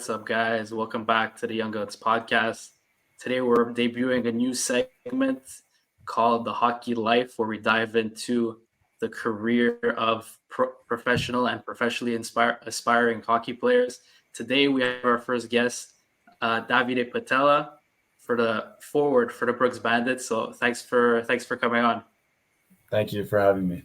What's up, guys? Welcome back to the ynggpodcast. Today we're debuting a new segment called The Hockey Life, where we dive into the career of professional and professionally aspiring hockey players. Today we have our first guest, Davide Patella, for the forward for the Brooks Bandits. So thanks for coming on. Thank you for having me.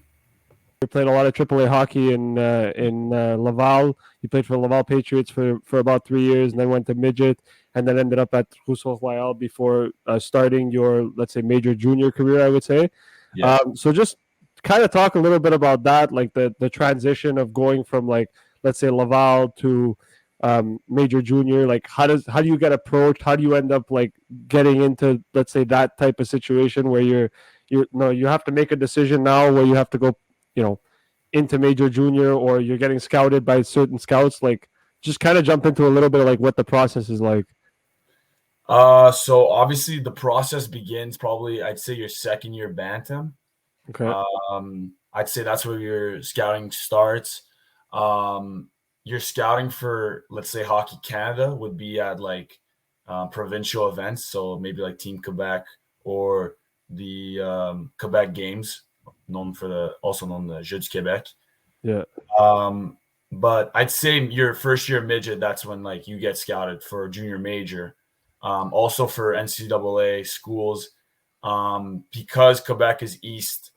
You played a lot of AAA hockey in Laval. You played for the Laval Patriots for about 3 years, and then went to midget, and then ended up at Rousseau Royal before starting your, let's say, major junior career, I would say. Yeah. So just kind of talk a little bit about that, like the transition of going from, like, let's say, Laval to major junior. Like, how do you get approached? How do you end up like getting into, let's say, that type of situation where you have to make a decision now where you have to go, into major junior, or you're getting scouted by certain scouts? Like, just kind of jump into a little bit of like what the process is like. So obviously the process begins probably, I'd say, your second year Bantam. Okay. I'd say that's where your scouting starts. Your scouting for, let's say, Hockey Canada would be at like provincial events. So maybe like Team Quebec or the Quebec Games, also known the Jeux du Québec. Yeah. But I'd say your first year midget, that's when like you get scouted for junior major. Also for NCAA schools, because Quebec is east,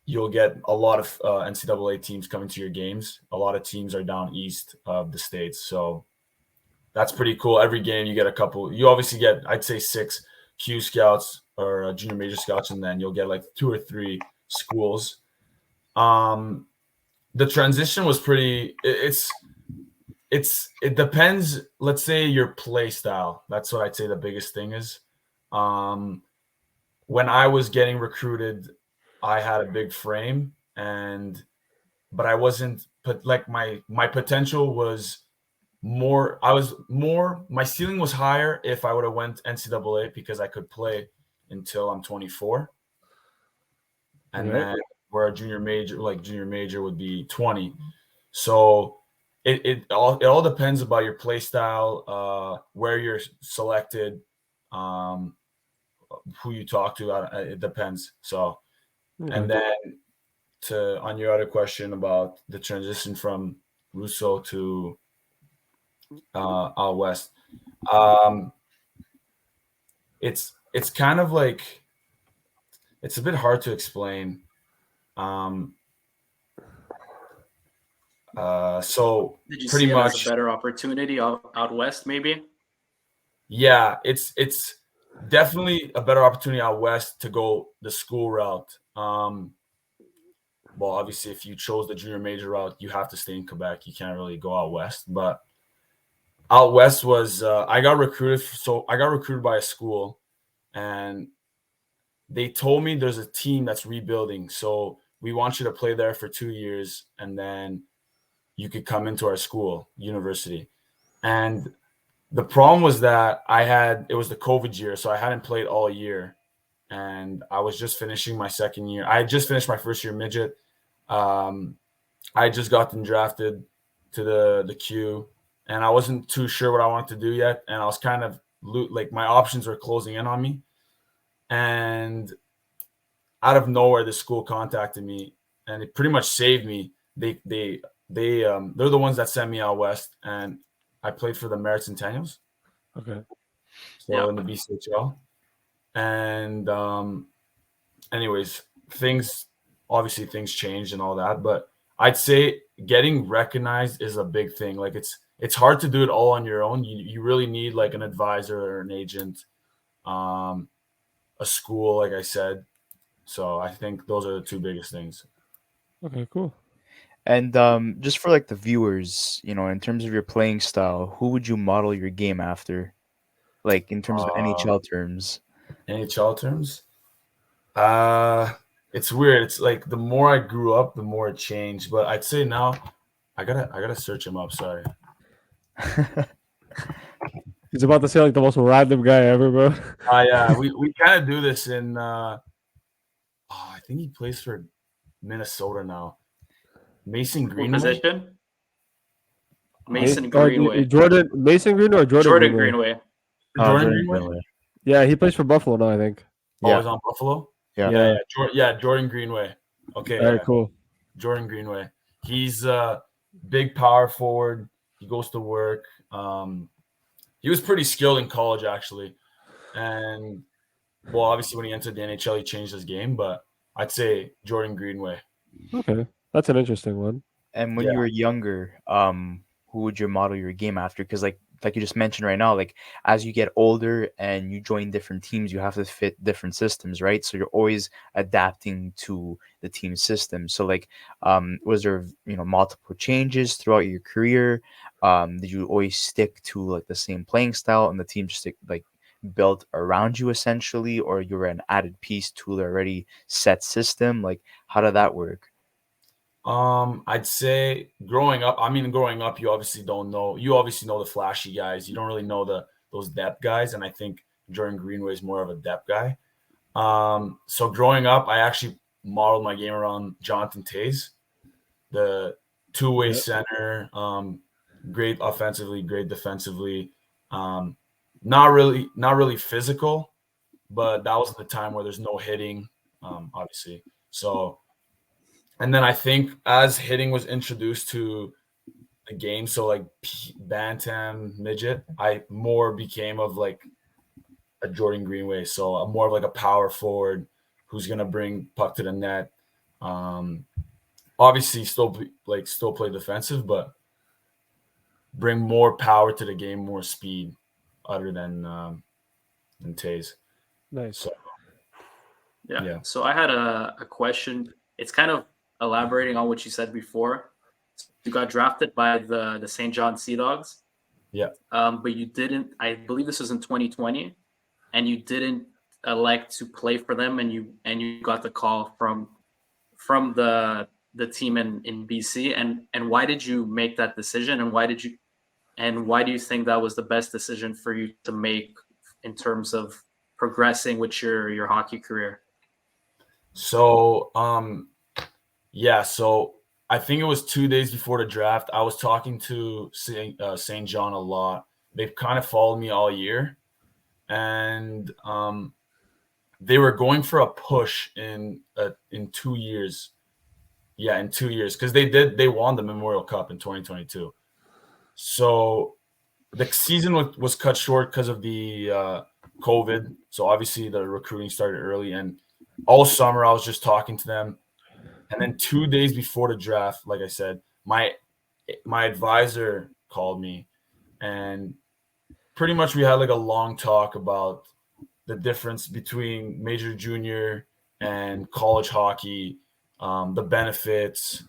you'll get a lot of NCAA teams coming to your games. A lot of teams are down east of the states, so that's pretty cool. Every game you get a couple. You obviously get, I'd say, 6 Q scouts or junior major scouts, and then you'll get like 2 or 3 schools. The transition was pretty. It depends. Let's say your play style. That's what I'd say the biggest thing is. When I was getting recruited, I had a big frame, but I wasn't. But like my potential was more. My ceiling was higher if I would have went NCAA, because I could play until I'm 24, and then where a junior major would be 20. So it all depends about your play style, where you're selected, who you talk to. It depends. So, and then on your other question about the transition from Rousseau to out west, it's kind of like, it's a bit hard to explain. So did you pretty see it much as a better opportunity out west, maybe? Yeah, it's definitely a better opportunity out west to go the school route. Well, obviously, if you chose the junior major route, you have to stay in Quebec. You can't really go out west. But out west was I got recruited. So I got recruited by a school, and they told me there's a team that's rebuilding. So we want you to play there for 2 years, and then you could come into our school, university. And the problem was that it was the COVID year, so I hadn't played all year, and I was just finishing my second year. I had just finished my first year midget. I just gotten drafted to the Q, and I wasn't too sure what I wanted to do yet, and I was kind of like, my options were closing in on me. And out of nowhere, the school contacted me, and it pretty much saved me. They're the ones that sent me out west, and I played for the Merritt Centennials. Okay. So in the BCHL. And anyways, things changed and all that, but I'd say getting recognized is a big thing. Like, it's hard to do it all on your own. You really need like an advisor or an agent, a school, like I said. So I think those are the 2 biggest things. Okay, cool. And just for like the viewers, in terms of your playing style, who would you model your game after? Like, in terms of NHL terms. NHL terms? It's weird. It's like the more I grew up, the more it changed. But I'd say now I gotta search him up, sorry. He's about to say like the most random guy ever, bro. Yeah, we kind of do this in I think he plays for Minnesota now. Mason Greenway. Position? Mason Greenway. Jordan Mason Greenway or Jordan Greenway. Jordan Greenway? Yeah, he plays for Buffalo now, I think. Oh, he's on Buffalo? Yeah. Jordan Greenway. Okay. All right, cool. Jordan Greenway. He's a big power forward. He goes to work. He was pretty skilled in college, actually. And, well, obviously when he entered the NHL, he changed his game. But I'd say Jordan Greenway. Okay. That's an interesting one. And when you were younger, who would you model your game after? Because like you just mentioned right now, like as you get older and you join different teams, you have to fit different systems, right? So you're always adapting to the team system. So like, was there multiple changes throughout your career? Did you always stick to like the same playing style and the team just like built around you essentially, or you were an added piece to the already set system? Like, how did that work? I'd say growing up, you obviously don't know. You obviously know the flashy guys. You don't really know those depth guys. And I think Jordan Greenway is more of a depth guy. So growing up, I actually modeled my game around Jonathan Toews, the two-way center, great offensively, great defensively. Not really physical, but that was the time where there's no hitting, obviously. So. And then I think as hitting was introduced to the game, so like bantam, midget, I more became of like a Jordan Greenway. So I'm more of like a power forward who's gonna bring puck to the net. Obviously, still play defensive, but bring more power to the game, more speed, other than Toews. Nice. So, yeah. So I had a question. It's kind of elaborating on what you said before. You got drafted by the St. John Sea Dogs. Yeah. But you didn't, I believe this was in 2020, and you didn't elect to play for them, and you got the call from the team in BC. And why did you make that decision, and why do you think that was the best decision for you to make in terms of progressing with your hockey career? So so I think it was 2 days before the draft. I was talking to St. John a lot. They've kind of followed me all year, and they were going for a push in 2 years. Yeah, in 2 years, because they won the Memorial Cup in 2022. So the season was cut short because of the COVID. So obviously the recruiting started early, and all summer I was just talking to them. And then 2 days before the draft, like I said, my advisor called me, and pretty much we had like a long talk about the difference between major, junior, and college hockey, the benefits,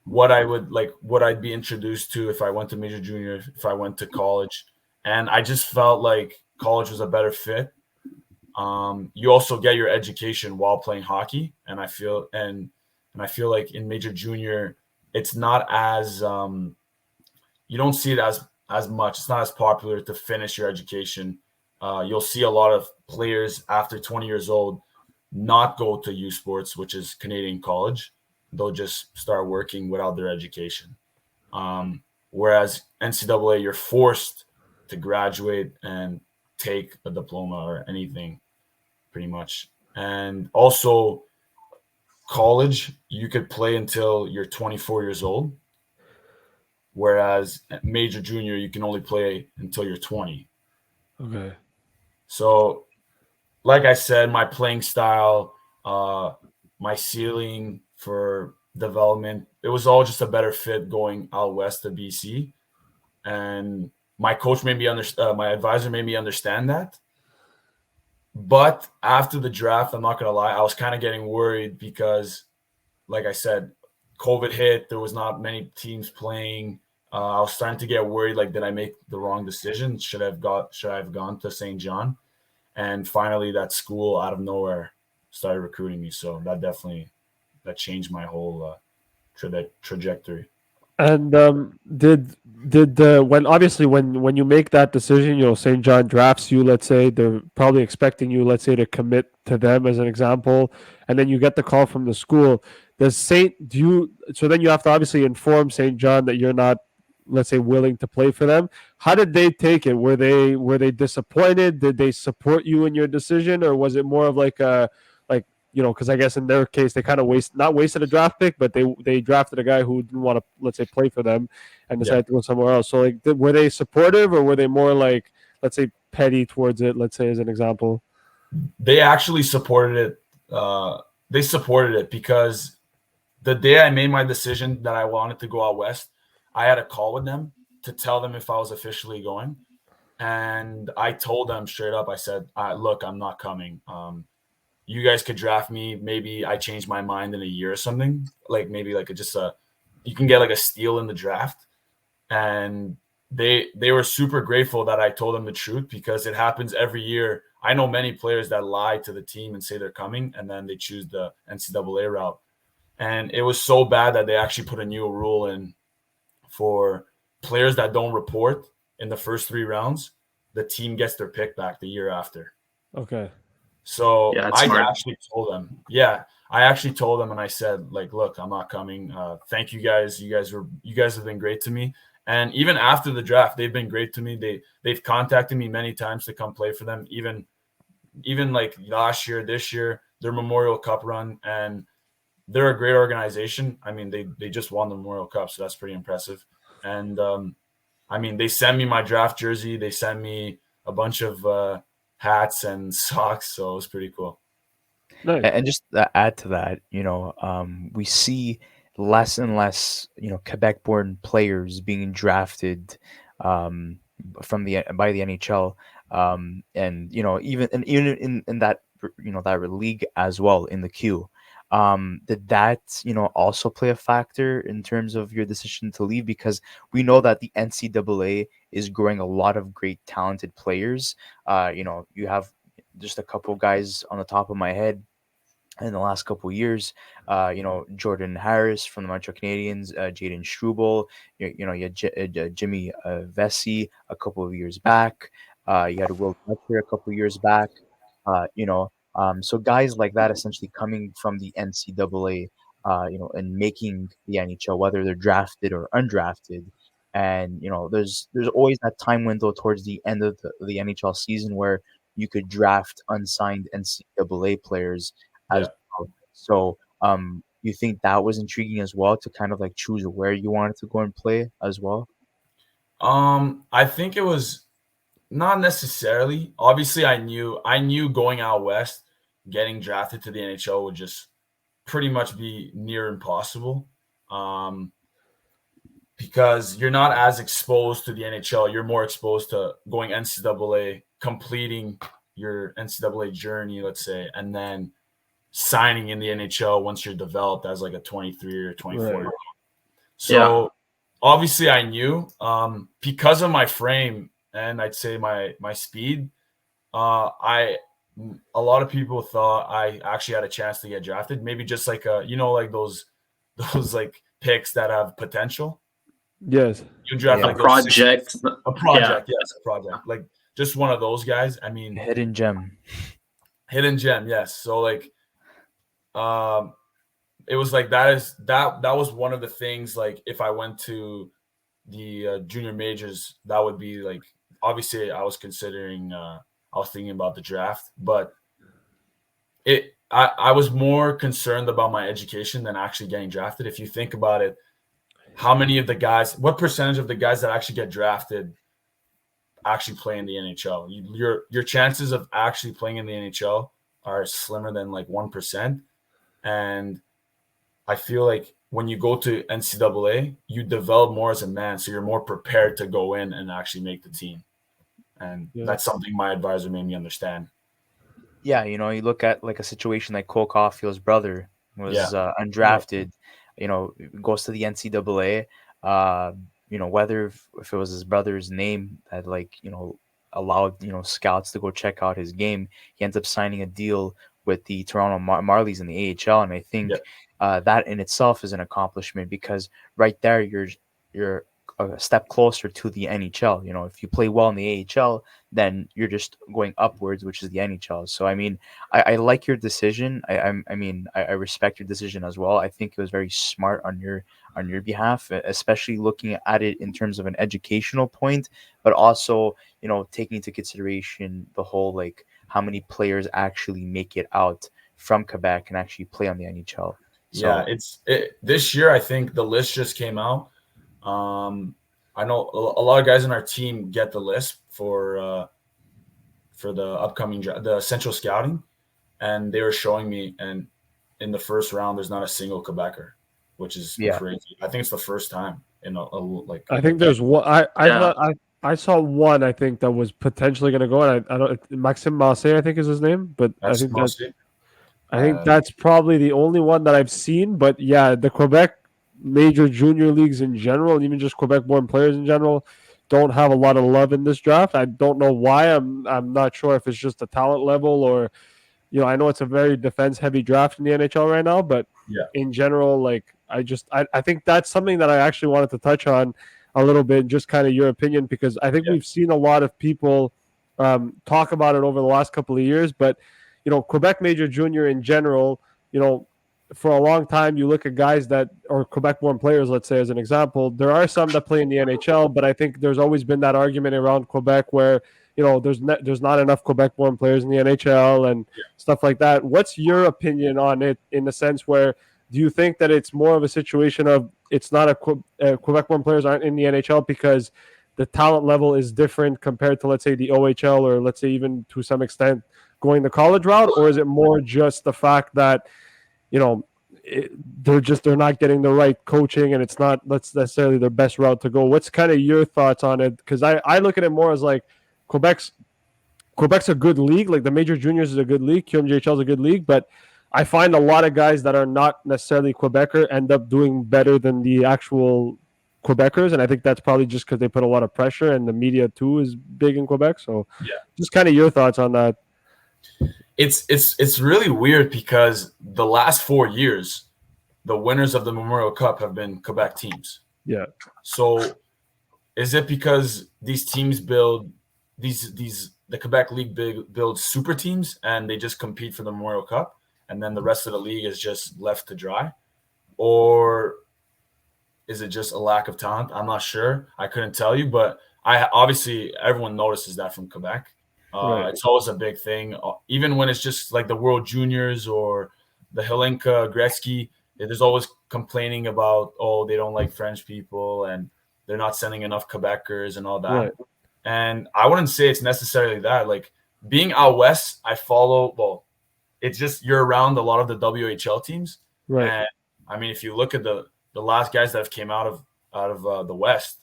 what I'd be introduced to if I went to major, junior, if I went to college. And I just felt like college was a better fit. You also get your education while playing hockey, and I feel like in major junior, it's not as you don't see it as much. It's not as popular to finish your education. You'll see a lot of players after 20 years old not go to U Sports, which is Canadian college. They'll just start working without their education. Whereas NCAA, you're forced to graduate and take a diploma or anything, pretty much. And also college, you could play until you're 24 years old, whereas at major junior, you can only play until you're 20. Okay. So like I said, my playing style, my ceiling for development, it was all just a better fit going out west to BC. And my coach made me my advisor made me understand that. But after the draft, I'm not going to lie, I was kind of getting worried because, like I said, COVID hit. There was not many teams playing. I was starting to get worried, like, did I make the wrong decision? Should I have gone to St. John? And finally, that school out of nowhere started recruiting me. So that changed my whole trajectory. And did when you make that decision, St. John drafts you, let's say they're probably expecting you, let's say, to commit to them as an example, and then you get the call from the school. So then you have to obviously inform St. John that you're not let's say, willing to play for them. How did they take it? Were they disappointed? Did they support you in your decision, or was it more of like a like because I guess in their case they kind of not wasted a draft pick, but they drafted a guy who didn't want to, let's say, play for them and decided to go somewhere else. So like, were they supportive, or were they more like, let's say, petty towards it? Let's say, as an example. They actually supported it. They supported it because the day I made my decision that I wanted to go out west, I had a call with them to tell them if I was officially going. And I told them straight up, I said, look, I'm not coming. You guys could draft me. Maybe I change my mind in a year or something. Like maybe like you can get like a steal in the draft. And they were super grateful that I told them the truth, because it happens every year. I know many players that lie to the team and say they're coming, and then they choose the NCAA route. And it was so bad that they actually put a new rule in for players that don't report in the first 3 rounds. The team gets their pick back the year after. Okay. So Yeah, I smart. actually told them. Yeah, I actually told them, and I said, like, look, I'm not coming. Thank you guys. You guys have been great to me. And even after the draft, they've been great to me. They've contacted me many times to come play for them. Even like last year, this year, their Memorial Cup run, and they're a great organization. I mean, they just won the Memorial Cup, so that's pretty impressive. And I mean, they sent me my draft jersey. They sent me a bunch of hats and socks, so it was pretty cool. Nice. And just to add to that, we see less and less, Quebec-born players being drafted by the NHL, and even in that that league as well in the queue. Did that also play a factor in terms of your decision to leave? Because we know that the NCAA is growing a lot of great talented players. You have just a couple guys on the top of my head in the last couple of years, Jordan Harris from the Montreal Canadiens, Jaden Struble, you had Jimmy Vesey a couple of years back. You had Will Butcher a couple of years back. So guys like that essentially coming from the NCAA, and making the NHL, whether they're drafted or undrafted. And there's always that time window towards the end of the NHL season where you could draft unsigned NCAA players as well. So you think that was intriguing as well, to kind of like choose where you wanted to go and play as well? I think it was not necessarily. Obviously, I knew going out west, getting drafted to the NHL would just pretty much be near impossible. Because you're not as exposed to the NHL. You're more exposed to going NCAA, completing your NCAA journey, let's say, and then signing in the NHL once you're developed as like a 23 or 24. Right. So obviously I knew, because of my frame and I'd say my speed, a lot of people thought I actually had a chance to get drafted. Maybe just like like those like picks that have potential. Yes. You draft A like project. a project, yes, a project. Like just one of those guys. I mean, Hidden gem. Yes. So like, it was like that was one of the things. Like if I went to the junior majors, that would be like, obviously I was thinking about the draft, but I was more concerned about my education than actually getting drafted. If you think about it, what percentage of the guys that actually get drafted actually play in the NHL? Your chances of actually playing in the NHL are slimmer than like 1%. And I feel like when you go to NCAA, you develop more as a man, so you're more prepared to go in and actually make the team. And that's something my advisor made me understand. Yeah, you look at like a situation like Cole Caulfield's brother was undrafted, goes to the NCAA, whether if it was his brother's name that allowed, scouts to go check out his game, he ends up signing a deal with the Toronto Marlies in the AHL. And I think that in itself is an accomplishment, because right there, you're a step closer to the NHL. You know, if you play well in the AHL, then you're just going upwards, which is the NHL. So I mean, I like your decision. I respect your decision as well. I think it was very smart on your behalf, especially looking at it in terms of an educational point, but also, you know, taking into consideration the whole, like, how many players actually make it out from Quebec and actually play on the NHL. So This year, I think the list just came out. I know a lot of guys in our team get the list for the upcoming the central scouting, and they were showing me, and in the first round, there's not a single Quebecer, which is crazy. I think it's the first time in like. I think there's one. I saw one. I think that was potentially going to go, and I don't. Maxime Massé, I think is his name, but I think that's probably the only one that I've seen. But yeah, the Quebec major junior leagues in general, and even just Quebec-born players in general, don't have a lot of love in this draft. I don't know why. I'm not sure if it's just the talent level, or, you know, I know it's a very defense-heavy draft in the NHL right now, but in general, like, I think that's something that I actually wanted to touch on a little bit, just kind of your opinion, because I think we've seen a lot of people talk about it over the last couple of years, but, you know, Quebec major junior in general, you know, for a long time, you look at guys that are Quebec-born players, let's say, as an example. There are some that play in the NHL, but I think there's always been that argument around Quebec where, you know, there's not enough Quebec-born players in the NHL and stuff like that. What's your opinion on it, in the sense where, do you think that it's more of a situation of it's not Quebec-born players aren't in the NHL because the talent level is different compared to, let's say, the OHL, or let's say even to some extent going the college route, or is it more just the fact that, you know, they're not getting the right coaching and it's not necessarily their best route to go? What's kind of your thoughts on it? Because I look at it more as like Quebec's a good league. Like, the major juniors is a good league. QMJHL is a good league, but I find a lot of guys that are not necessarily Quebecer end up doing better than the actual Quebecers, and I think that's probably just because they put a lot of pressure, and the media too is big in Quebec. So just kind of your thoughts on that. It's really weird because the last 4 years, the winners of the Memorial Cup have been Quebec teams. Yeah. So is it because these teams build the Quebec League builds super teams and they just compete for the Memorial Cup, and then the rest of the league is just left to dry? Or is it just a lack of talent? I'm not sure. I couldn't tell you, but obviously everyone notices that from Quebec. Right. It's always a big thing, even when it's just like the World Juniors or the Helenka Gretzky. There's always complaining about, oh, they don't like French people and they're not sending enough Quebecers and all that. Right. And I wouldn't say it's necessarily that. Like, being out west, I follow. Well, it's just you're around a lot of the WHL teams, Right. and I mean, if you look at the last guys that have came out of the West,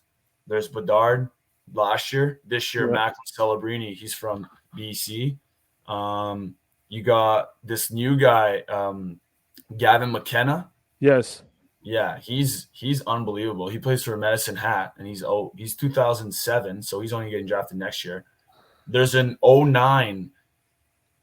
there's Bedard last year. This year, Macklin Celebrini, he's from BC. You got this new guy, Gavin McKenna. Yes. Yeah, he's unbelievable. He plays for Medicine Hat, and he's 2007, so he's only getting drafted next year. There's an 09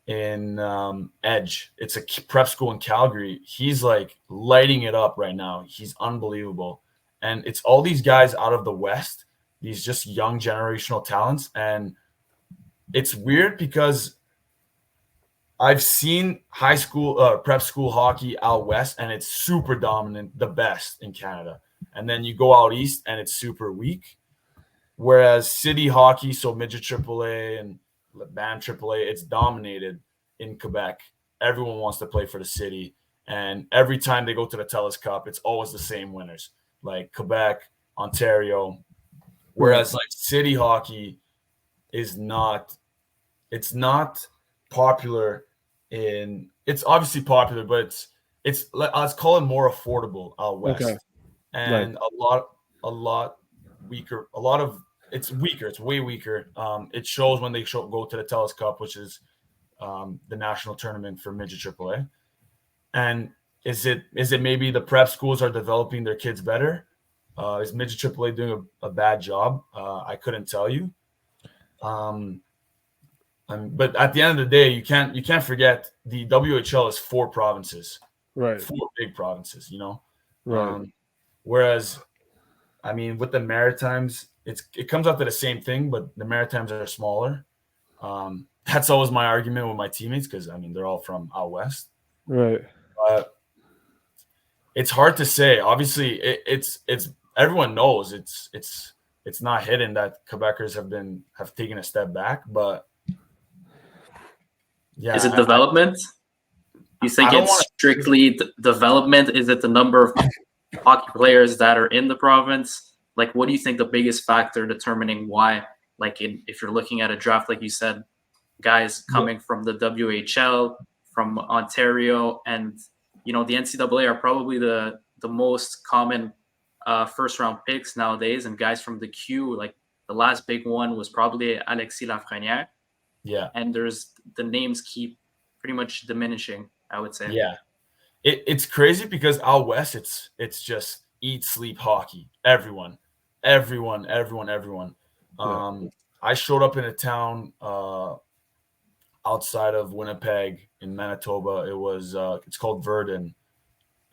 in Edge. It's a prep school in Calgary. He's like lighting it up right now. He's unbelievable. And it's all these guys out of the West, these just young generational talents. And it's weird because I've seen high school, prep school hockey out west, and it's super dominant, the best in Canada. And then you go out east, and it's super weak. Whereas city hockey, so midget AAA and band AAA, it's dominated in Quebec. Everyone wants to play for the city. And every time they go to the TELUS Cup, it's always the same winners, like Quebec, Ontario. Whereas like city hockey is not, it's not popular it's obviously popular, but it's let's call it more affordable out west. Okay. And a lot weaker, it's weaker, it's way weaker. It shows when they go to the TELUS Cup, which is the national tournament for midget AAA. And is it maybe the prep schools are developing their kids better? Is midget AAA doing a bad job? I couldn't tell you. But at the end of the day, you can't forget the WHL is 4 provinces, Right? 4 big provinces, you know. Right. Whereas I mean, with the Maritimes, it comes out to the same thing, but the Maritimes are smaller. That's always my argument with my teammates because, I mean, they're all from out west. Right. But it's hard to say. Obviously, it's everyone knows it's not hidden that Quebecers have taken a step back. But yeah, Is it development? You think it's strictly development? Is it the number of hockey players that are in the province? Like, what do you think the biggest factor determining why? Like, if you're looking at a draft, like you said, guys coming from the WHL, from Ontario, and the NCAA are probably the most common first round picks nowadays, and guys from the Q, like the last big one was probably Alexis Lafrenière. Yeah, and the names keep pretty much diminishing, I would say. Yeah, it's crazy because out west, it's just eat, sleep hockey. Everyone. I showed up in a town outside of Winnipeg in Manitoba. It's called Verdun,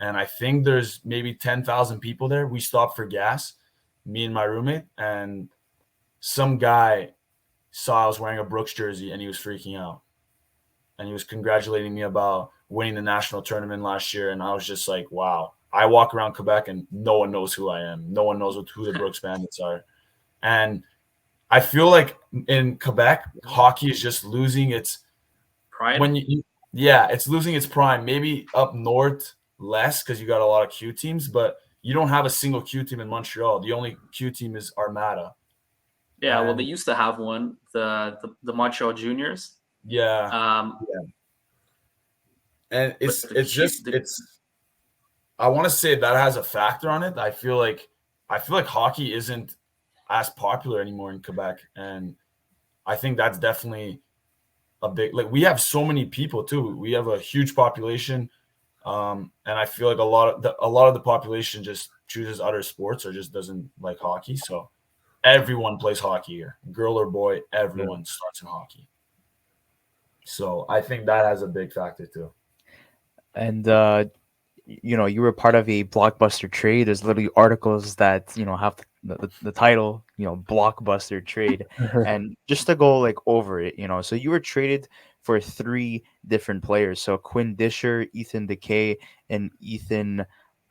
and I think there's maybe 10,000 people there. We stopped for gas, me and my roommate, and some guy saw I was wearing a Brooks jersey and he was freaking out, and he was congratulating me about winning the national tournament last year. And I was just like, wow. I walk around Quebec and no one knows who I am. No one knows who the Brooks Bandits are. And I feel like in Quebec, hockey is just losing its pride. It's losing its prime. Maybe up north less because you got a lot of Q teams, but you don't have a single Q team in Montreal. The only Q team is Armada. Yeah, well, they used to have one, the Montreal Juniors. Yeah. And I want to say that has a factor on it. I feel like hockey isn't as popular anymore in Quebec, and I think that's definitely a big, like, we have so many people too. We have a huge population, and I feel like a lot of the population just chooses other sports or just doesn't like hockey. So everyone plays hockey here, girl or boy, everyone starts in hockey. So I think that has a big factor too. And you were part of a blockbuster trade. There's literally articles that have the title, blockbuster trade. And just to go like over it, so you were traded for 3 different players. So Quinn Disher, Ethan Decay, and Ethan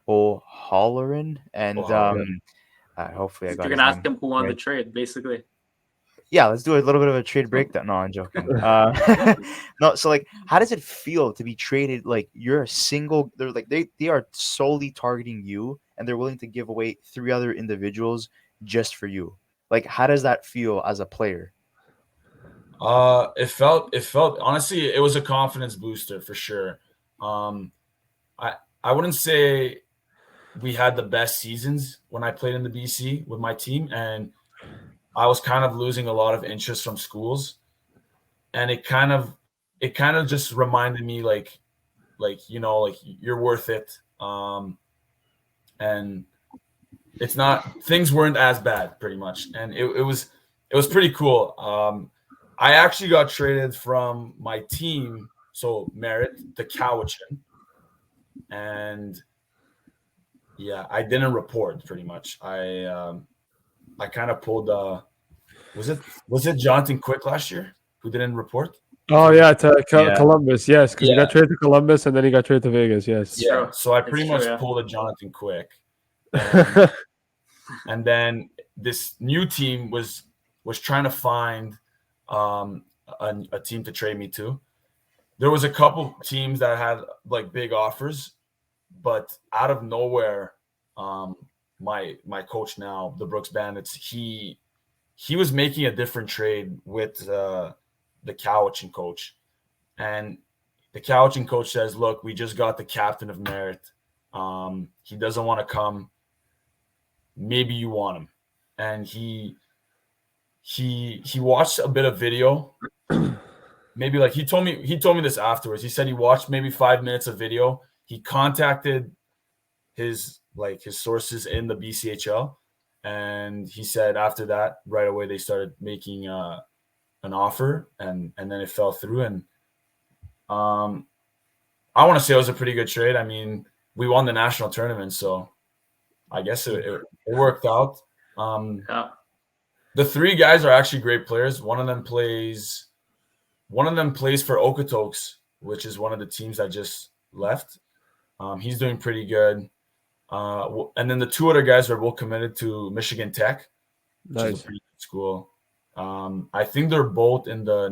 O'Halloran. And hopefully I got You're gonna ask him who won the trade, basically. Yeah, let's do a little bit of a trade breakdown. No, I'm joking. No, so like, how does it feel to be traded? Like, you're a single. They're like they are solely targeting you, and they're willing to give away 3 other individuals just for you. Like, how does that feel as a player? It felt honestly, it was a confidence booster for sure. I wouldn't say we had the best seasons when I played in the BC with my team, and I was kind of losing a lot of interest from schools, and it kind of just reminded me like you're worth it. And it's not, things weren't as bad pretty much, and it was pretty cool. I actually got traded from my team, so Merritt, to Cowichan, and yeah, I didn't report pretty much. I kind of pulled was it Jonathan Quick last year who didn't report? Oh yeah, to Columbus, yes, because he got traded to Columbus and then he got traded to Vegas, yes. Yeah, so I pretty much pulled a Jonathan Quick, and then this new team was trying to find a team to trade me to. There was a couple teams that had like big offers, but out of nowhere, my coach now, the Brooks Bandits, he was making a different trade with the Cowichan coach, and the Cowichan coach says, "Look, we just got the captain of Merit. He doesn't want to come. Maybe you want him." And he watched a bit of video. Maybe like he told me this afterwards. He said he watched maybe 5 minutes of video. He contacted his sources in the BCHL, and he said after that, right away they started making an offer, and then it fell through. And I want to say it was a pretty good trade. I mean, we won the national tournament, so I guess it worked out. Yeah. The 3 guys are actually great players. One of them plays for Okotoks, which is one of the teams that just left. He's doing pretty good. And then the 2 other guys are both committed to Michigan Tech, which is a pretty good school. I think they're both in the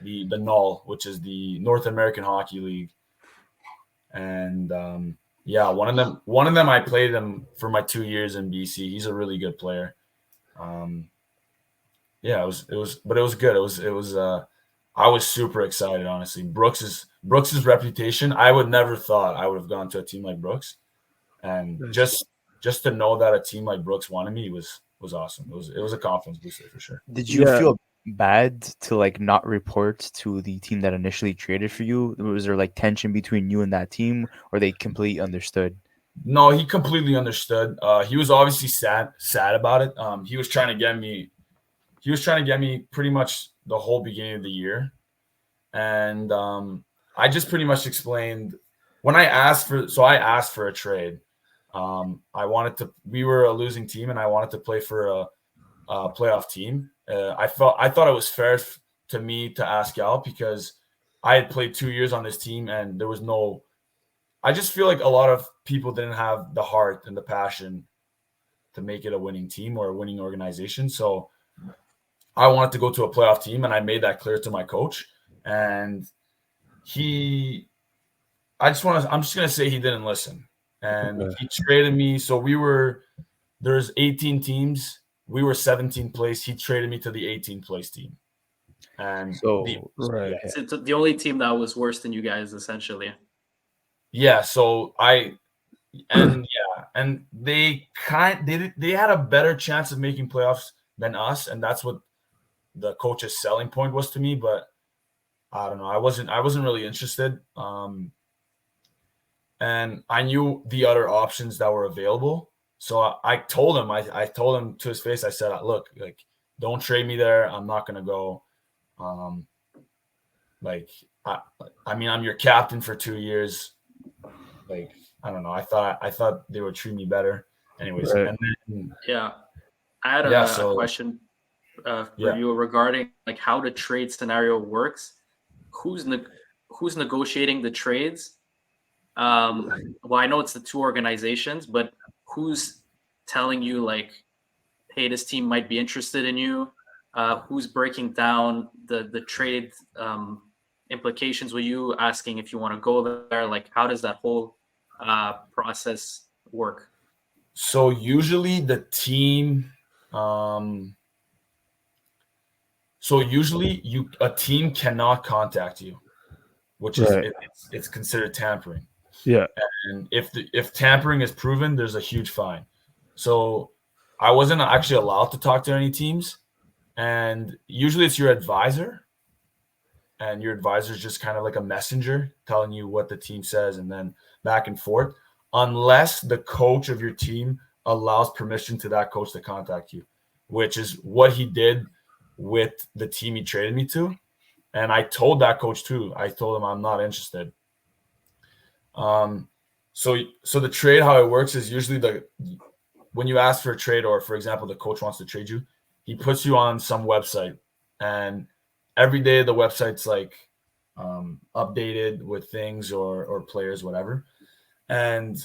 the NAL, which is the North American Hockey League. And one of them I played him for my 2 years in BC. He's a really good player. It was good. It was I was super excited, honestly. Brooks's reputation, I would never thought I would have gone to a team like Brooks. And just to know that a team like Brooks wanted me was awesome. It was a confidence booster for sure. Did you feel bad to like not report to the team that initially traded for you? Was there like tension between you and that team, or they completely understood? No, he completely understood. He was obviously sad about it. He was trying to get me pretty much the whole beginning of the year. And I just pretty much explained when I asked for a trade. We were a losing team and I wanted to play for a playoff team. I thought it was fair to me to ask out because I had played 2 years on this team and there was I just feel like a lot of people didn't have the heart and the passion to make it a winning team or a winning organization. So I wanted to go to a playoff team and I made that clear to my coach. And I'm just going to say he didn't listen. And he traded me. So there's 18 teams. We were 17th place. He traded me to the 18th place team. And so it's the only team that was worse than you guys, essentially. Yeah. So and they had a better chance of making playoffs than us. And that's what the coach's selling point was to me. But I don't know. I wasn't really interested. And I knew the other options that were available. So I told him, I told him to his face, I said, look, like, don't trade me there. I'm not going to go. I'm your captain for 2 years. Like, I don't know. I thought they would treat me better. Anyways. Right. And then, I had a question for you regarding like how the trade scenario works. Who's negotiating the trades? Well, I know it's the 2 organizations, but who's telling you like, hey, this team might be interested in you? Who's breaking down the trade implications with you, asking if you want to go there? Like, how does that whole process work? So usually the team, a team cannot contact you, which is it's considered tampering. Yeah. And if tampering is proven, there's a huge fine. So I wasn't actually allowed to talk to any teams. And usually it's your advisor. And your advisor is just kind of like a messenger telling you what the team says and then back and forth, unless the coach of your team allows permission to that coach to contact you, which is what he did with the team he traded me to. And I told that coach too. I told him I'm not interested. So the trade, how it works is usually when you ask for a trade, or for example, the coach wants to trade you, he puts you on some website, and every day the website's like updated with things or players, whatever. And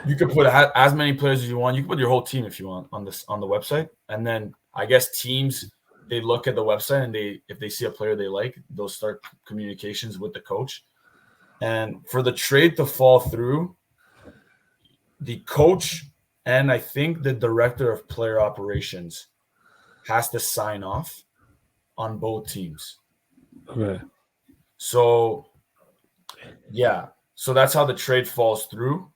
you can put as many players as you want. You can put your whole team if you want on the website. And then I guess teams, they look at the website and if they see a player they like, they'll start communications with the coach. And for the trade to fall through, the coach and I think the director of player operations has to sign off on both teams. Okay. So that's how the trade falls through.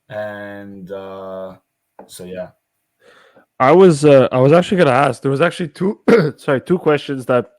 And I was actually going to ask. There was actually two questions that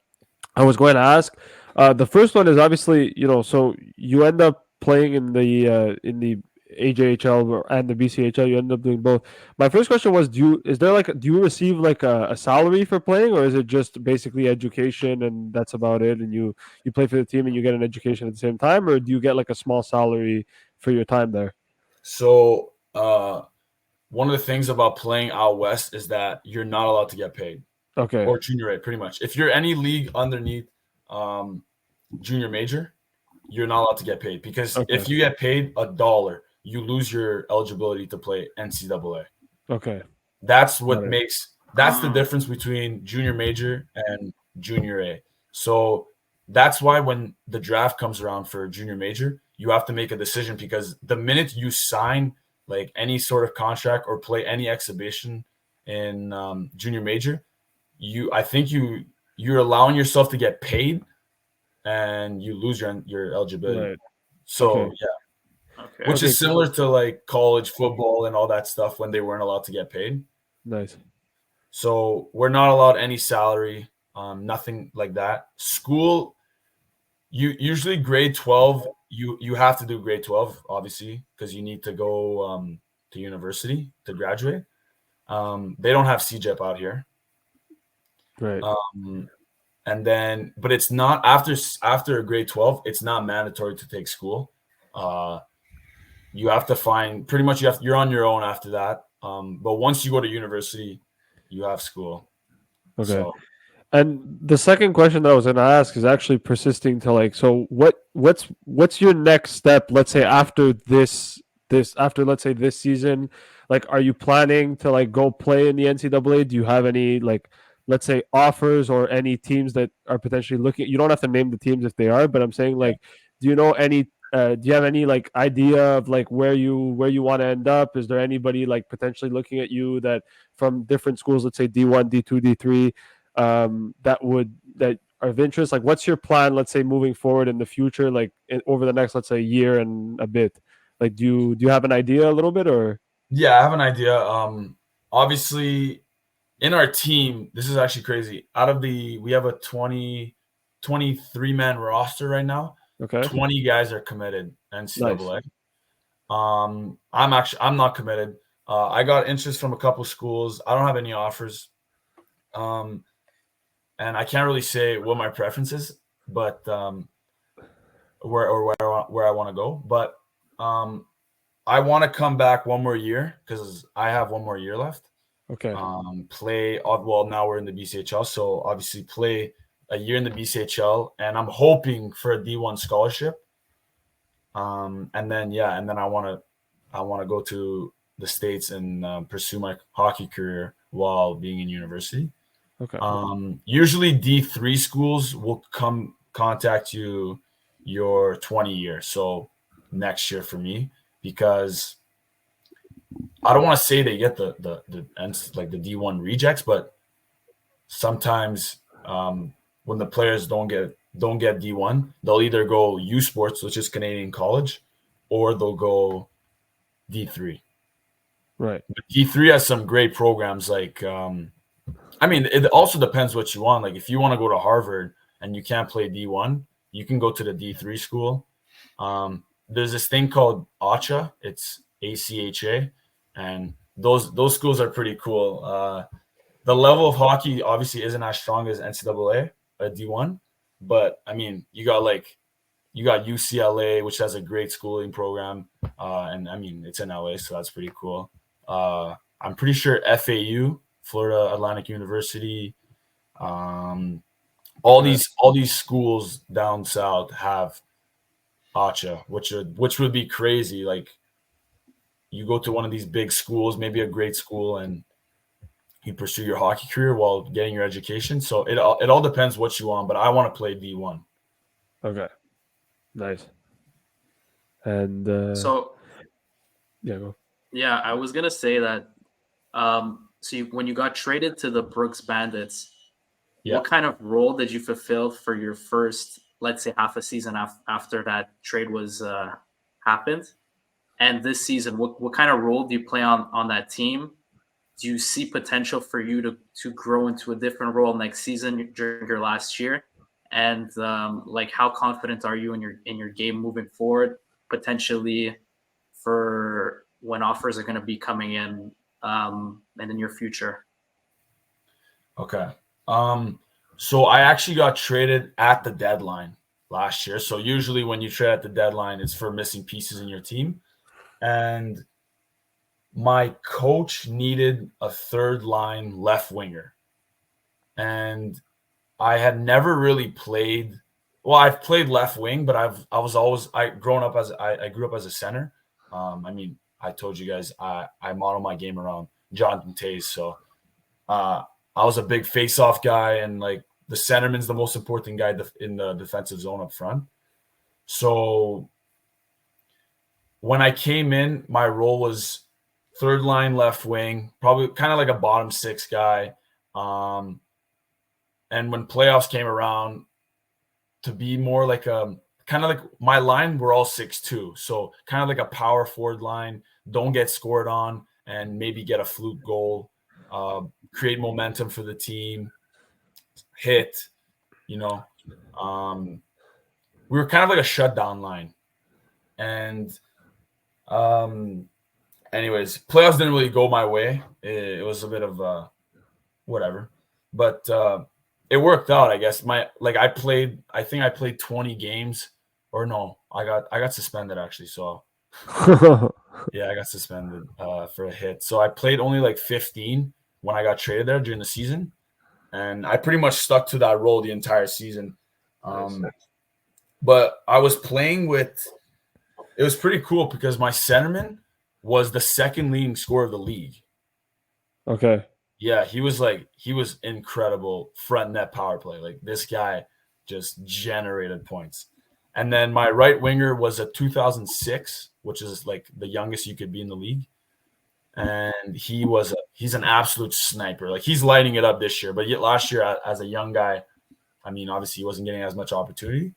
I was going to ask. The first one is obviously, so you end up playing in the AJHL and the BCHL. You end up doing both. My first question was, do you receive like a salary for playing, or is it just basically education and that's about it? And you play for the team and you get an education at the same time, or do you get like a small salary for your time there? So one of the things about playing out west is that you're not allowed to get paid. Okay. Or junior A, pretty much. If you're any league underneath junior major, you're not allowed to get paid, because if you get paid $1, you lose your eligibility to play NCAA. Okay. That's what that's the difference between junior major and junior A. So that's why when the draft comes around for junior major, you have to make a decision, because the minute you sign like any sort of contract or play any exhibition in junior major, I think you're allowing yourself to get paid, and you lose your eligibility. Right. So which is similar to like college football and all that stuff when they weren't allowed to get paid. Nice. So we're not allowed any salary, nothing like that. School, you usually grade 12. You have to do grade 12, obviously, because you need to go to university to graduate. They don't have CJEP out here. Right. And then, but it's not after grade 12. It's not mandatory to take school. You have to find pretty much you're on your own after that. But once you go to university, you have school. Okay. So, and the second question that I was going to ask is actually persisting to like, so what's your next step? Let's say after let's say this season, like, are you planning to like go play in the NCAA? Do you have any like, let's say, offers or any teams that are potentially looking? You don't have to name the teams if they are, but I'm saying like, do you know any? Do you have any like idea of like where you want to end up? Is there anybody like potentially looking at you that from different schools, let's say D1, D2, D3, that are of interest? Like, what's your plan? Let's say moving forward in the future, like over the next, let's say, year and a bit. Like, do you have an idea a little bit or? Yeah, I have an idea. Obviously, in our team, this is actually crazy. We have a 23-man roster right now. Okay. 20 guys are committed NCAA. Nice. I'm not committed. I got interest from a couple schools. I don't have any offers. And I can't really say what my preference is, but where I want to go. But I want to come back one more year, because I have one more year left. Okay. Now we're in the BCHL, so obviously play a year in the BCHL, and I'm hoping for a D1 scholarship. And then I want to go to the States and pursue my hockey career while being in university. Okay. Usually D3 schools will contact you your 20 year, so next year for me, because I don't want to say they get the D1 rejects, but sometimes when the players don't get D1, they'll either go U Sports, which is Canadian college, or they'll go D3. Right. But D3 has some great programs. Like, it also depends what you want. Like, if you want to go to Harvard and you can't play D1, you can go to the D3 school. There's this thing called ACHA. It's ACHA, and those schools are pretty cool. The level of hockey obviously isn't as strong as NCAA at D1, but you got UCLA, which has a great schooling program, and it's in LA, so that's pretty cool. I'm pretty sure FAU, Florida Atlantic University, all these schools down south have ACHA, which would be crazy. Like, you go to one of these big schools, maybe a great school, and you pursue your hockey career while getting your education. So it all depends what you want, but I want to play D1. Okay. Nice. And go. Yeah, I was gonna say that. When you got traded to the Brooks Bandits, what kind of role did you fulfill for your first, let's say, half a season after that trade was happened? And this season, what kind of role do you play on that team? Do you see potential for you to grow into a different role next season during your last year? And how confident are you in your game moving forward, potentially for when offers are going to be coming in the near future? Okay. So I actually got traded at the deadline last year. So usually when you trade at the deadline, it's for missing pieces in your team. And my coach needed a third line left winger. And I had never really played. Well, I've played left wing, but I grew up as a center. I mean, I told you guys I model my game around Jonathan Toews. So I was a big face-off guy, and like the centerman's the most important guy in the defensive zone up front. So when I came in, my role was third line left wing, probably kind of like a bottom six guy. And when playoffs came around, to be more like a kind of like my line, we're all 6'2", so kind of like a power forward line. Don't get scored on and maybe get a fluke goal, create momentum for the team, hit. We were kind of like a shutdown line. And anyways, playoffs didn't really go my way. It was a bit of whatever, but it worked out, I guess. I think I played 20 games, or no, I got suspended actually. So yeah, I got suspended for a hit. So I played only like 15 when I got traded there during the season, and I pretty much stuck to that role the entire season. But I was playing with. It was pretty cool because my centerman was the second leading scorer of the league. Okay. Yeah, he was incredible front net power play. Like this guy just generated points. And then my right winger was a 2006, which is like the youngest you could be in the league. And he's an absolute sniper. Like he's lighting it up this year. But yet last year as a young guy, I mean, obviously he wasn't getting as much opportunity.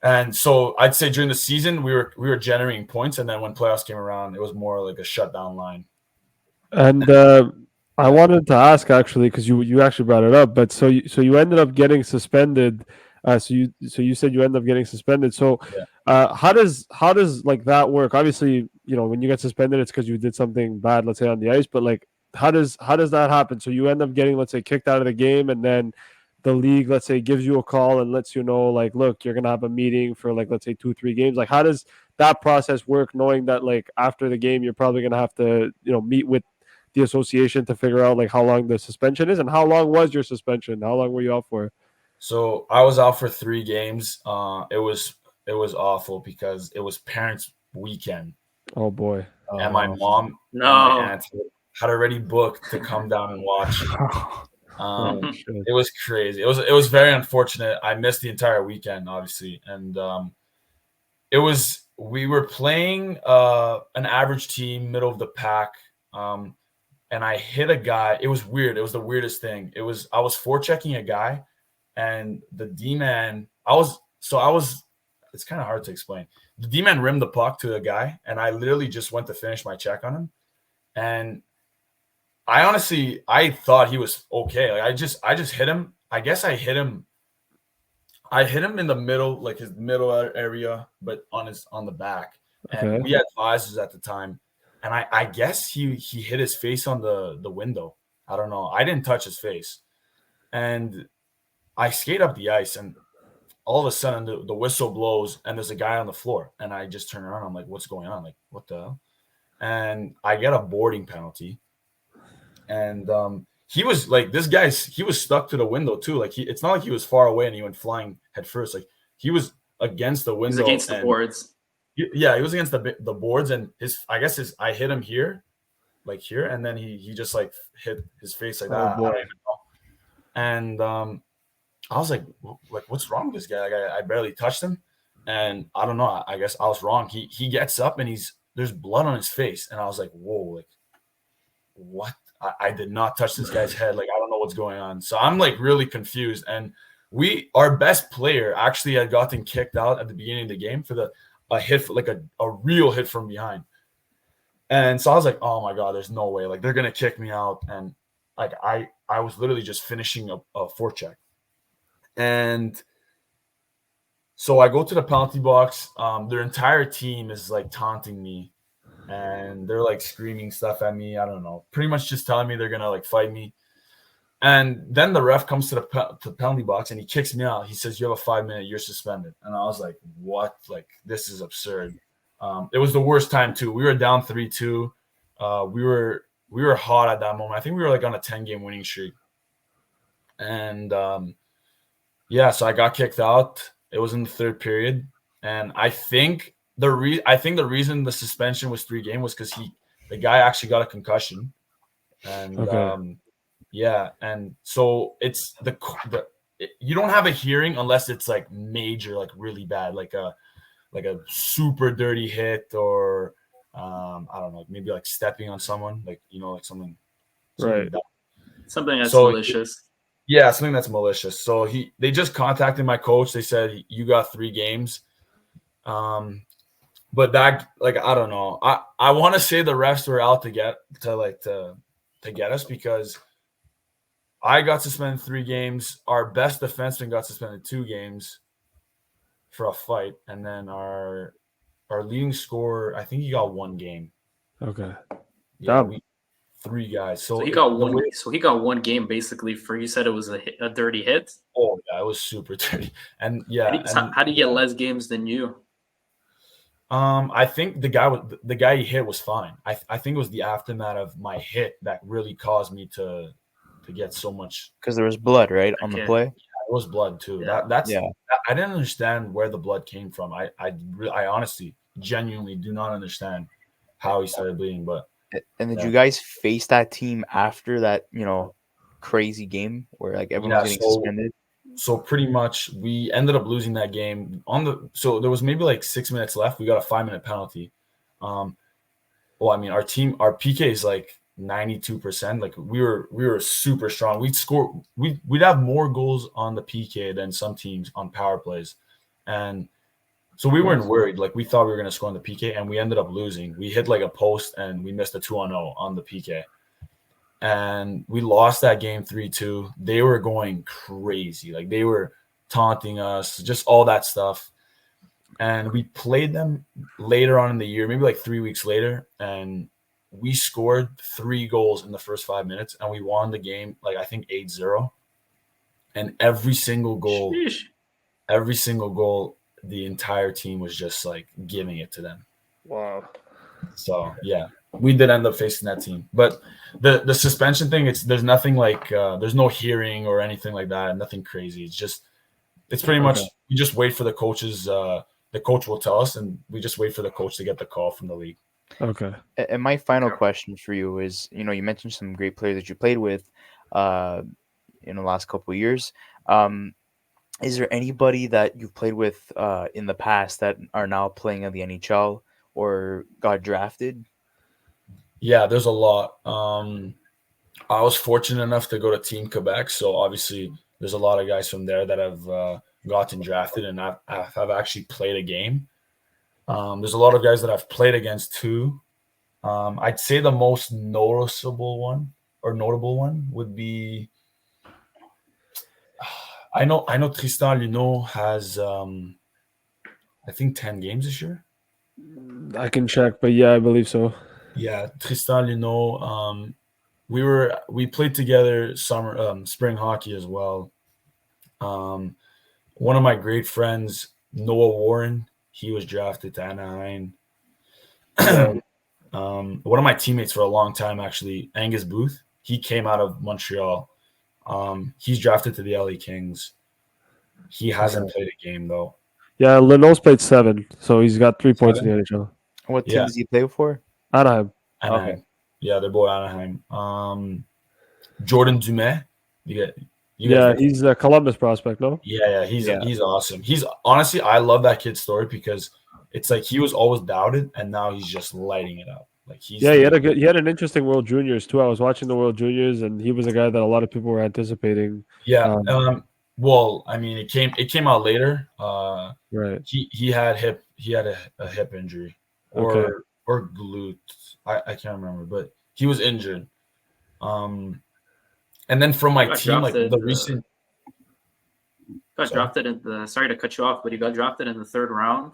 And so I'd say during the season we were generating points, and then when playoffs came around, it was more like a shutdown line. And I wanted to ask actually, because you actually brought it up, but so you ended up getting suspended. So you said you ended up getting suspended. So how does like that work? Obviously, when you get suspended, it's because you did something bad, let's say on the ice. But like, how does that happen? So you end up getting, let's say, kicked out of the game, and then the league, let's say, gives you a call and lets you know, like, look, you're gonna have a meeting for like, let's say 2-3 games. Like, how does that process work, knowing that like after the game you're probably gonna have to meet with the association to figure out like how long the suspension is? And how long was your suspension? How long were you out for? So I was out for 3 games. It was awful because it was parents' weekend. Oh boy! And my mom and my aunt had already booked to come down and watch. It was crazy. It was very unfortunate. I missed the entire weekend, obviously, and we were playing an average team, middle of the pack, and I hit a guy. It was weird. It was the weirdest thing. I was forechecking a guy, and the D-man. It's kind of hard to explain. The D-man rimmed the puck to the guy, and I literally just went to finish my check on him, and I thought he was okay. Like I just hit him. I guess I hit him in the middle, like his middle area, but on the back. And Okay. we had visors at the time. And I guess he hit his face on the window. I don't know. I didn't touch his face. And I skate up the ice, and all of a sudden the whistle blows and there's a guy on the floor. And I just turn around. I'm like, what's going on? Like, what the hell? And I get a boarding penalty. And he was like, he was stuck to the window too. Like it's not like he was far away and he went flying head first. Like he was against the window. He's against the boards. He was against the boards, and I hit him here, like here, and then he just like hit his face like that. Boy. And I was like, what's wrong with this guy? Like I barely touched him, and I don't know. I guess I was wrong. He gets up and there's blood on his face, and I was like, whoa, like what? I did not touch this guy's head. Like, I don't know what's going on. So I'm like really confused. And our best player actually had gotten kicked out at the beginning of the game for a hit, like a real hit from behind. And so I was like, oh my God, there's no way. Like they're going to kick me out. And like, I was literally just finishing a forecheck. And so I go to the penalty box. Their entire team is like taunting me. And they're like screaming stuff at me. I don't know. Pretty much just telling me they're going to like fight me. And then the ref comes to the penalty box and he kicks me out. He says, you have a 5-minute, you're suspended. And I was like, what? Like, this is absurd. It was the worst time too. We were down 3-2. we were hot at that moment. I think we were like on a 10-game winning streak. And so I got kicked out. It was in the third period. And I think the reason the suspension was 3 games was because the guy actually got a concussion. And and so it's you don't have a hearing unless it's like major, like really bad, like a super dirty hit, or I don't know, maybe like stepping on someone, like like something Right. like Something that's malicious. Yeah, something that's malicious. So they just contacted my coach. They said, you got 3 games. But that, like, I don't know. I want to say the refs were out to get us, because I got suspended 3 games. Our best defenseman got suspended 2 games for a fight, and then our leading scorer, I think he got 1 game. Okay. Yeah, 3 guys. So he got one. So he got 1 game basically for. You said it was a dirty hit. Oh yeah, it was super dirty. And how do you get less games than you? I think the guy he hit was fine. I think it was the aftermath of my hit that really caused me to get so much, because there was blood, right, on the play. Yeah, it was blood too. Yeah. I didn't understand where the blood came from. I honestly, genuinely do not understand how he started bleeding. But and did you guys face that team after that, crazy game where like everyone was getting suspended? So pretty much we ended up losing that game so there was maybe like 6 minutes left. We got a 5-minute penalty. Well, I mean, our PK is like 92%. Like we were super strong. We'd have more goals on the PK than some teams on power plays. And so we weren't worried. Like we thought we were going to score on the PK, and we ended up losing. We hit like a post and we missed a 2-0 on the PK. And we lost that game 3-2. They were going crazy. Like they were taunting us, just all that stuff. And we played them later on in the year, maybe like 3 weeks later, and we scored 3 goals in the first 5 minutes, and we won the game, like I think 8-0. And every single goal, the entire team was just like giving it to them. Wow. So yeah, we did end up facing that team. But the suspension thing, there's nothing like there's no hearing or anything like that, nothing crazy. It's pretty much we just wait for the coaches. The coach will tell us, and we just wait for the coach to get the call from the league. Okay. And my final question for you is, you mentioned some great players that you played with in the last couple of years. Is there anybody that you've played with in the past that are now playing in the NHL or got drafted? Yeah, there's a lot. I was fortunate enough to go to Team Quebec, so obviously there's a lot of guys from there that have gotten drafted, and I've actually played a game. There's a lot of guys that I've played against too. I'd say the most notable one would be, I know Tristan Luneau has I think 10 games this year. I can check, but yeah, I believe so. Yeah, Tristan Luneau. We played together spring hockey as well. One of my great friends, Noah Warren, he was drafted to Anaheim. One of my teammates for a long time, actually, Angus Booth, he came out of Montreal. He's drafted to the LA Kings. He hasn't played a game though. Yeah, Leno's played 7, so he's got 3 points in the NHL. What team does he play for? Anaheim. Okay. Yeah, they're both Anaheim. Jordan Dumais. He's a Columbus prospect, no? Yeah, he's awesome. He's honestly, I love that kid's story because it's like he was always doubted, and now he's just lighting it up. Like he had an interesting World Juniors too. I was watching the World Juniors, and he was a guy that a lot of people were anticipating. Yeah. Well, I mean, it came out later. Right. He had a hip injury or glute. I can't remember, but he was injured. And then from my team, like the recent got drafted in the. Sorry to cut you off, but he got drafted in the 3rd round.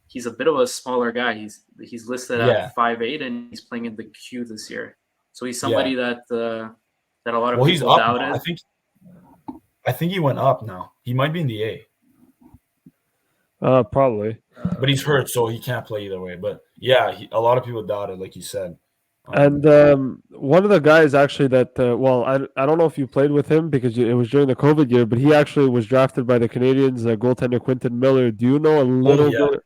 He's a bit of a smaller guy. He's listed at 5'8", and he's playing in the Q this year. So he's somebody that a lot of people doubted. I think he went up now. He might be in the A. Probably. But he's hurt, so he can't play either way. But yeah, a lot of people doubted, like you said. And one of the guys actually that, I don't know if you played with him because it was during the COVID year, but he actually was drafted by the Canadians, goaltender Quentin Miller. Do you know a little yeah. bit?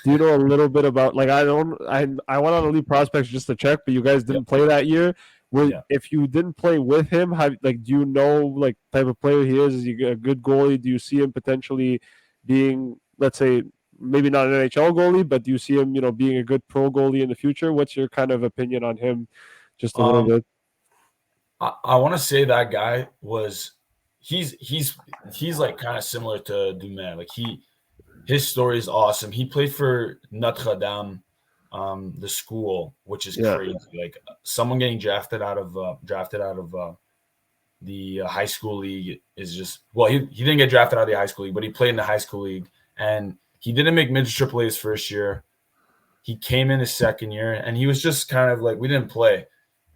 Do you know a little bit about, like, I went on Elite Prospects just to check, but you guys didn't play that year. If you didn't play with him, do you know like type of player he is? Is he a good goalie? Do you see him potentially being, let's say, maybe not an NHL goalie, but do you see him, being a good pro goalie in the future? What's your kind of opinion on him? Just a little bit. I want to say that guy was he's like kind of similar to DeMelo. Like his story is awesome. He played for Notre Dame, the school, which is crazy. Like someone getting drafted out of the high school league is just, well, he didn't get drafted out of the high school league, but he played in the high school league, and he didn't make midget AAA his first year. He came in his second year, and he was just kind of like, we didn't play,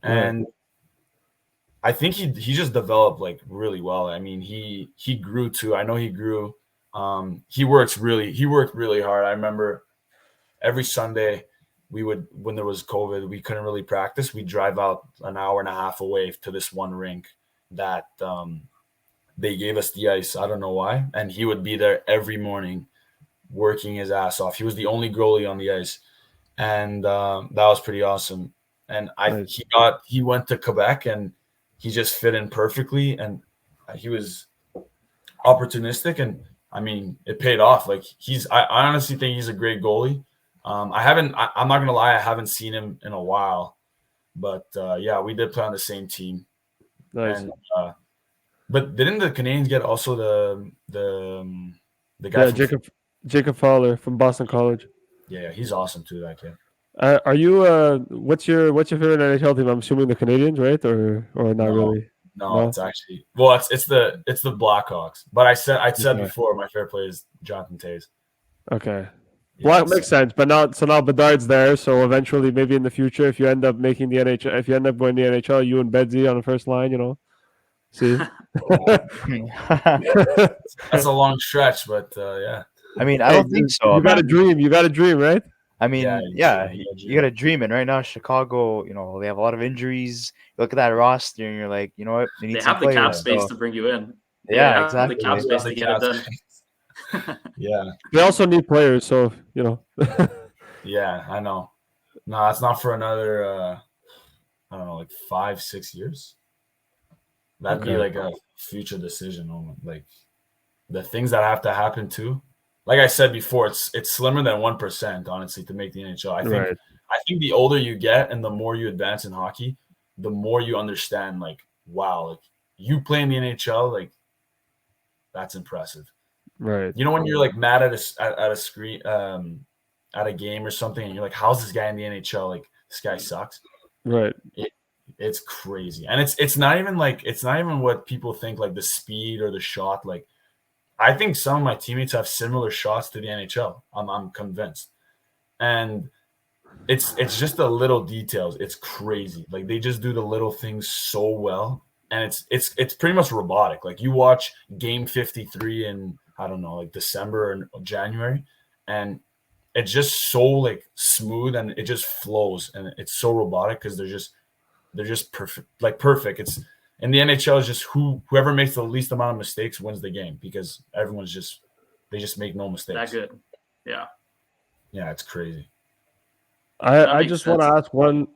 and I think he just developed like really well. I mean, he grew too. I know he grew. He worked really hard. I remember every Sunday when there was COVID, we couldn't really practice. We'd drive out an hour and a half away to this one rink that they gave us the ice. I don't know why. And he would be there every morning working his ass off. He was the only goalie on the ice. And that was pretty awesome. And he went to Quebec and he just fit in perfectly. And he was opportunistic, and I mean, it paid off. Like I honestly think he's a great goalie. I'm not going to lie, I haven't seen him in a while, but we did play on the same team. Nice. And, but didn't the Canadians get also the guy? Yeah, Jacob Fowler from Boston College. Yeah, he's awesome too, that kid. Are you what's your favorite NHL team? I'm assuming the Canadians, right? Or not really? No, it's actually, well, it's the Blackhawks. But I said before, my favorite player is Jonathan Toews. Okay. Well, it makes sense, but now Bedard's there, so eventually, maybe in the future, if you end up making the NHL, if you end up going to the NHL, you and Bedsy on the first line, See, that's a long stretch, but yeah. I mean, I don't think so. You got a dream. You got a dream, right? I mean, you got to dream. And right now, Chicago, they have a lot of injuries. You look at that roster, and you're like, you know what? They have the cap space to bring you in. Yeah, exactly. The cap space to get it done. Yeah. They also need players, so Yeah, I know. No, it's not for another. I don't know, like 5-6 years. That'd be like a future decision. Like the things that have to happen too. Like I said before, it's slimmer than 1%, honestly, to make the NHL. I think the older you get and the more you advance in hockey, the more you understand, like, wow, like you play in the NHL, like that's impressive. Right. When you're like mad at a screen, at a game or something, and you're like, how's this guy in the NHL? Like, this guy sucks. Right. It's crazy. And it's not even what people think, like the speed or the shot. Like, I think some of my teammates have similar shots to the NHL. I'm convinced. And it's just the little details. It's crazy. Like, they just do the little things so well. And it's pretty much robotic. Like, you watch game 53 in, I don't know, like December or January, and it's just so like smooth and it just flows, and it's so robotic because they're just perfect. Like, perfect. It's in the NHL is just whoever makes the least amount of mistakes wins the game, because everyone's just make no mistakes. That good. Yeah. Yeah, it's crazy. I just want to ask one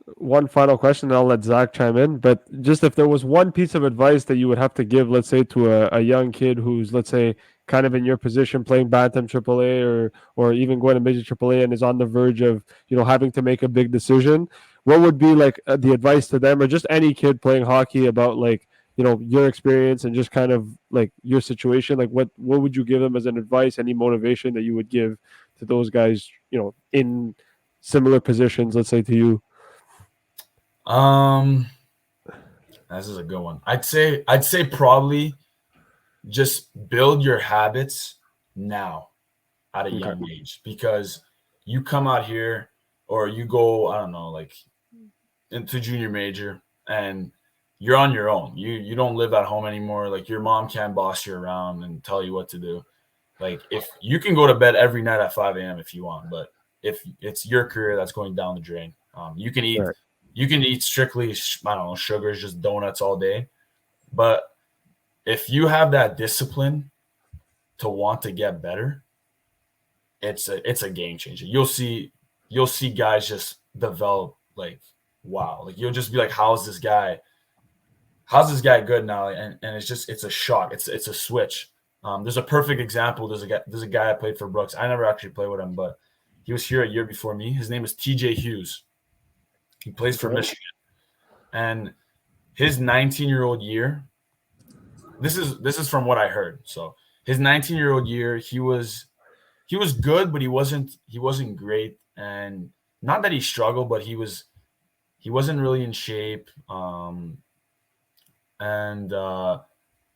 final question, and I'll let Zach chime in. But just if there was one piece of advice that you would have to give, let's say, to a young kid who's, let's say, kind of in your position, playing Bantam AAA or even going to Major AAA and is on the verge of, having to make a big decision, what would be like the advice to them, or just any kid playing hockey, about like, your experience and just kind of like your situation? Like, what would you give them as an advice, any motivation that you would give to those guys, in similar positions, let's say, to you? This is a good one. I'd say probably just build your habits now at a young age, because you come out here or you go, I don't know, like into junior major, and you're on your own. You don't live at home anymore. Like, your mom can't boss you around and tell you what to do. Like, if you can go to bed every night at 5 a.m. if you want, but if it's your career that's going down the drain, you can eat you can eat strictly, I don't know, sugars, just donuts all day. But if you have that discipline to want to get better, it's a game changer. You'll see guys just develop like, wow. Like you'll just be like, how's this guy good now? And it's a shock. It's a switch. There's a perfect example. There's a guy I played for Brooks. I never actually played with him, but he was here a year before me. His name is TJ Hughes. He plays for Michigan. And his 19-year-old year, this is from what I heard. So his 19-year-old year, he was good, but he wasn't great. And not that he struggled, but he wasn't really in shape.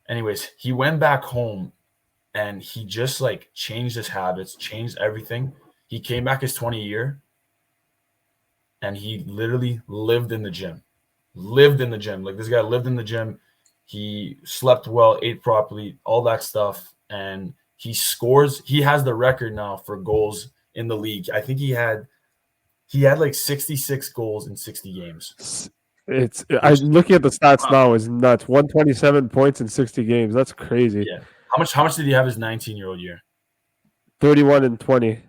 Anyways, he went back home and he just like changed his habits, changed everything. He came back his 20 year and he literally lived in the gym. Like this guy lived in the gym. He slept well, ate properly, all that stuff. And he scores. He has the record now for goals in the league. I think he had like 66 goals in 60 games. I'm looking at the stats now. Is nuts. 127 points in 60 games. That's crazy. Yeah. How much did he have his 19-year-old year? 31 and 20.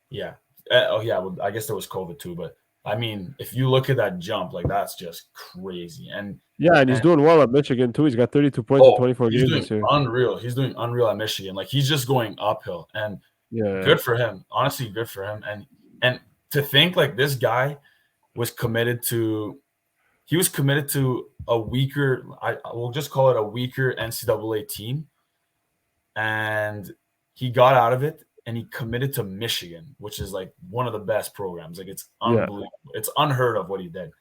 Yeah. Well, I guess there was COVID too, but I mean, if you look at that jump, like that's just crazy. And he's doing well at Michigan too. He's got 32 points in 24 games this year. Unreal. He's doing unreal at Michigan. Like he's just going uphill. And good for him. Honestly, good for him. And to think like this guy was committed to a weaker, I will just call it a weaker NCAA team. And he got out of it and he committed to Michigan, which is like one of the best programs. Like it's unbelievable. It's unheard of what he did.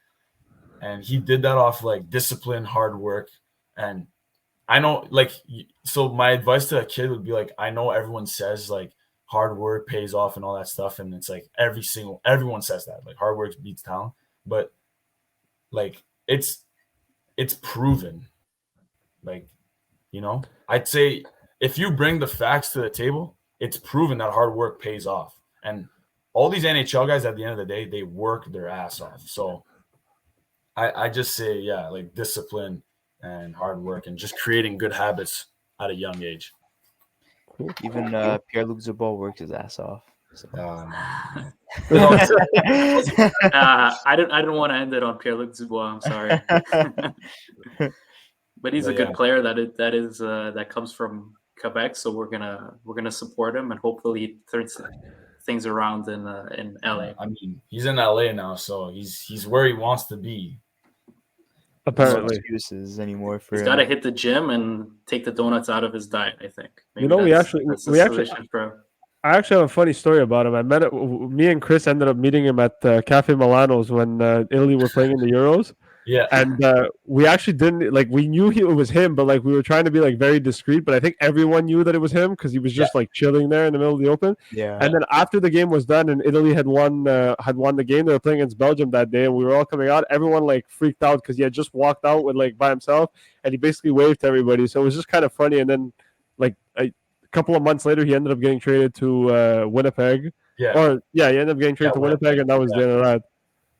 And he did that off like discipline, hard work. And I know, like, so my advice to a kid would be like, I know everyone says like hard work pays off and all that stuff. And it's like everyone says that, like hard work beats talent. But like it's proven. Like, you know, I'd say if you bring the facts to the table, it's proven that hard work pays off. And all these NHL guys at the end of the day, they work their ass off. So I just say, like discipline and hard work and just creating good habits at a young age. Even Pierre-Luc Dubois works his ass off. So. I didn't want to end it on Pierre-Luc Dubois. I'm sorry, but he's a good player. That comes from Quebec, so we're gonna support him and hopefully he turns things around in LA. I mean, he's in LA now, so he's where he wants to be. Apparently, no excuses anymore for he's got to hit the gym and take the donuts out of his diet. I think. Maybe I actually have a funny story about him. Me and Chris ended up meeting him at Cafe Milano's when Italy were playing in the Euros. Yeah. And we actually didn't, like, we knew it was him, but like we were trying to be like very discreet, but I think everyone knew that it was him because he was just like chilling there in the middle of the open. Yeah. And then after the game was done and Italy had won the game, they were playing against Belgium that day and we were all coming out. Everyone like freaked out because he had just walked out with like by himself and he basically waved to everybody. So it was just kind of funny. And then like a couple of months later, he ended up getting traded to Winnipeg. Yeah. He ended up getting traded to Winnipeg and that was the end of that.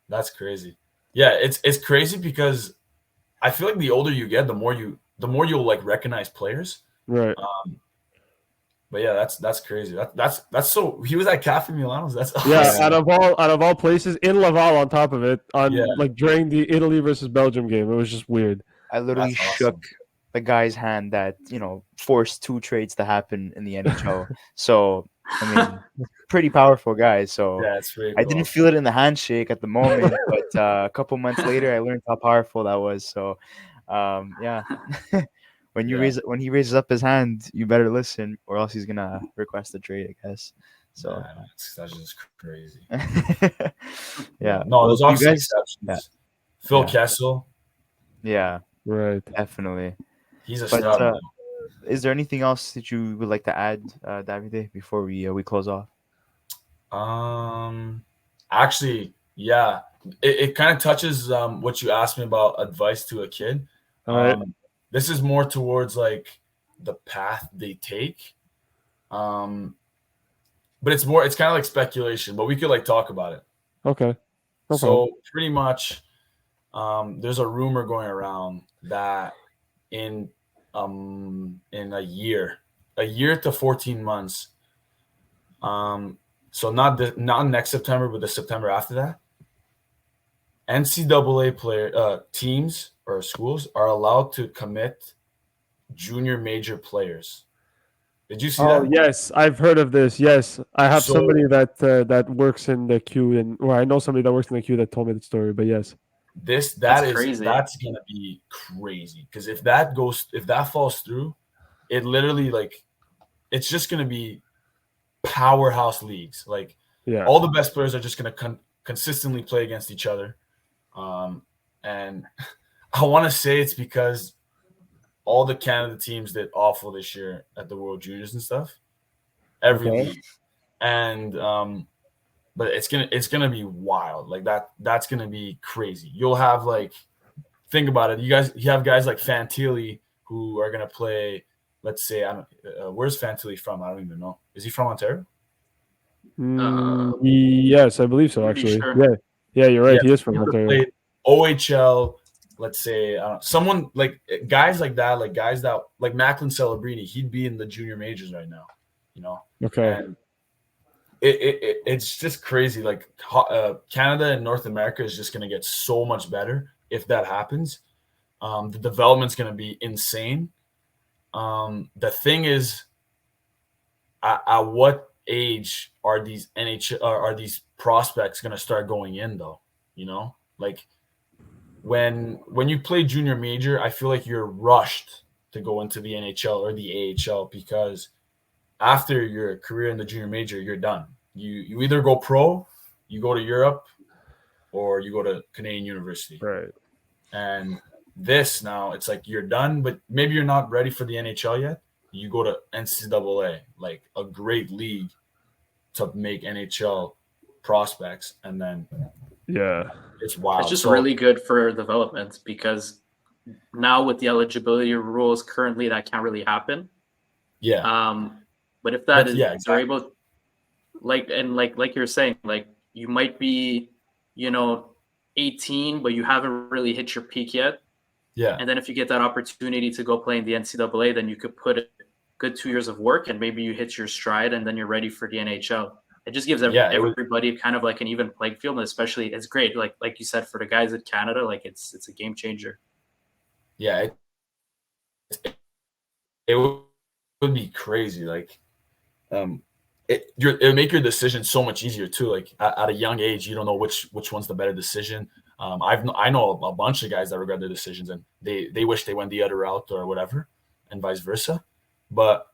That's crazy. Yeah, it's crazy because I feel like the older you get, the more you'll like recognize players. Right. But yeah, that's crazy. That's so. He was at Cafe Milano's. That's awesome. Yeah. Out of all places, in Laval on top of it, like during the Italy versus Belgium game, it was just weird. I literally shook the guy's hand that forced 2 trades to happen in the NHL. So I mean, pretty powerful guy. So yeah, it's really cool. I didn't feel it in the handshake at the moment, but a couple months later, I learned how powerful that was. So, when he raises up his hand, you better listen, or else he's gonna request a trade, I guess. So that's just crazy. Yeah. No, there's also exceptions. Yeah. Phil Kessel. Yeah. Right. Definitely. He's a stud. Is there anything else that you would like to add, Davide, before we close off? Actually, yeah, it kind of touches what you asked me about advice to a kid. All right. This is more towards like the path they take. But it's kind of like speculation, but we could like talk about it. Okay. No So pretty much, there's a rumor going around that in a year to 14 months, so not next September, but the September after that, NCAA teams or schools are allowed to commit junior major players. Did you see Oh that? yes, I've heard of this. Yes, I have So- somebody that works in the queue, or I know somebody that works in the queue that told me the story. But yes, That's crazy. That's gonna be crazy, because if that falls through, it literally, like, it's just gonna be powerhouse leagues. Like, yeah, all the best players are just gonna consistently play against each other, and I want to say it's because all the Canada teams did awful this year at the World Juniors and stuff. Every Okay. league, and but it's gonna be wild. Like that's gonna be crazy. You'll have, like, think about it. You have guys like Fantilli who are gonna play. Let's say, I don't. Where's Fantilli from? I don't even know. Is he from Ontario? Yes, I believe so. Pretty Actually, sure. yeah, you're right. Yeah, He is from he would've Ontario. played OHL. Let's say someone like guys like that, like guys that like Macklin Celebrini. He'd be in the junior majors right now. You know. Okay. And it's just crazy. Like, Canada and North America is just going to get so much better if that happens. The development's going to be insane. The thing is, at what age are these are these prospects going to start going in, though? You know, like when you play junior major, I feel like you're rushed to go into the NHL or the AHL, because after your career in the junior major, you're done. You either go pro, you go to Europe, or you go to Canadian University. Right. And this, now, it's like you're done, but maybe you're not ready for the NHL yet. You go to NCAA, like a great league to make NHL prospects, and then Yeah. it's wild. It's just So, really good for development, because now with the eligibility rules currently, that can't really happen. yeah, But if that is, yeah, they're exactly. able, like you're saying, like, you might be, 18, but you haven't really hit your peak yet. Yeah, And then if you get that opportunity to go play in the NCAA, then you could put a good 2 years of work, and maybe you hit your stride, and then you're ready for the NHL. It just gives everybody kind of like an even playing field, and especially it's great. Like you said, for the guys in Canada, like it's a game changer. yeah, it would be crazy. Like, it would make your decision so much easier too. Like, at a young age, you don't know which one's the better decision. I know a bunch of guys that regret their decisions, and they wish they went the other route or whatever, and vice versa. But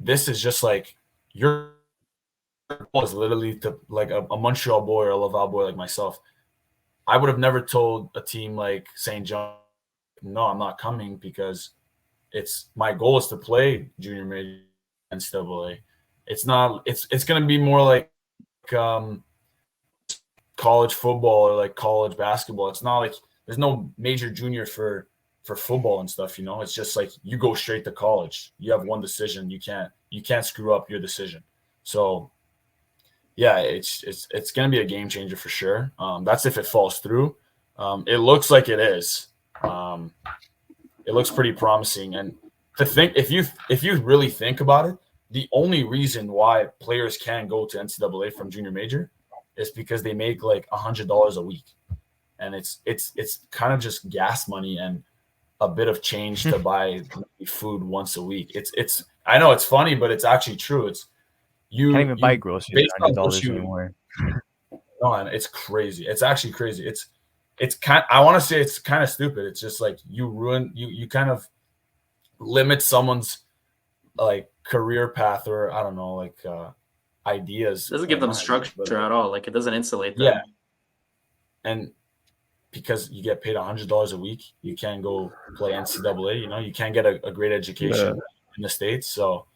this is just like, your goal is literally to, like, a Montreal boy or a Laval boy like myself. I would have never told a team like St. John, no, I'm not coming, because my goal is to play junior major NCAA. It's not. It's going to be more like college football or like college basketball. It's not like there's no major junior for football and stuff. You know, it's just like you go straight to college. You have one decision. You can't screw up your decision. So yeah, it's going to be a game changer for sure. That's if it falls through. It looks like it is. It looks pretty promising. And to think, if you really think about it, the only reason why players can go to NCAA from junior major is because they make like $100 a week, and it's kind of just gas money and a bit of change to buy food once a week. It's I know it's funny, but it's actually true. It's you Can't even buy groceries based for on what $100 you anymore. no, and it's crazy. It's actually crazy. It's kind. I want to say it's kind of stupid. It's just like you kind of limit someone's like career path, or I don't know, like ideas. It doesn't give them structure at all. Like, it doesn't insulate them. Yeah, and because you get paid $100 a week, you can't go play NCAA. You know, you can't get a great education in the States. So,